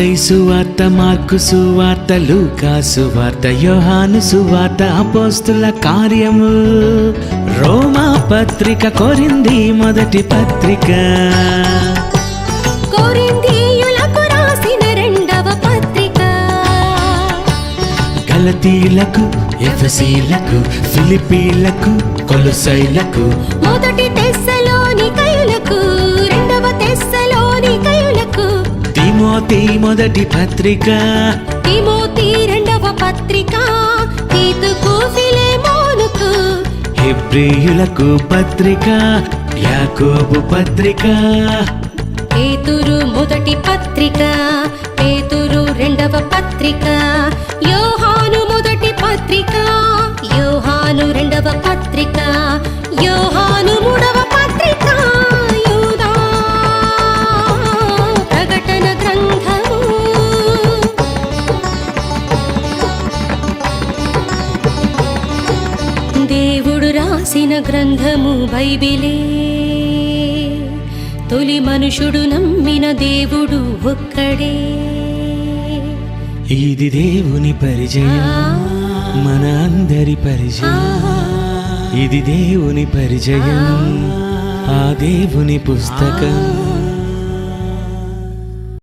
మత్తయి సువార్త, మార్కు సువార్త, లూకా సువార్త, యోహాను సువార్త, అపోస్తుల కార్యము, రోమా పత్రిక, కొరింథీ మొదటి పత్రిక, కొరింథీయులకు రాసిన రెండవ పత్రిక, గలతీయులకు, ఎఫెసీయులకు, ఫిలిప్పీయులకు, కొలొస్సీయులకు, మొదటి తెస్సలోనికయులకు, రెండవ తెస్సలోనికయులకు, తిమోతి మొదటి పత్రిక, తిమోతి రెండవ పత్రిక, తీతుకు, ఫిలెమోనుకు, హెబ్రీయులకు పత్రిక, యాకోబు పత్రిక, పేతురు మొదటి పత్రిక, పేతురు రెండవ పత్రిక, యోహాను మొదటి పత్రిక, యోహాను రెండవ పత్రిక, యోహాను మూడవ పత్రిక, యూదా ప్రకటన గ్రంథము, దేవుడు రాసిన గ్రంథము బైబిలే, తొలి మనుషుడు నమ్మిన దేవుడు ఒక్కడే. ఇది దేవుని పరిచయం, మన అందరి పరిచయం, ఇది దేవుని పరిచయం, ఆ దేవుని పుస్తకం.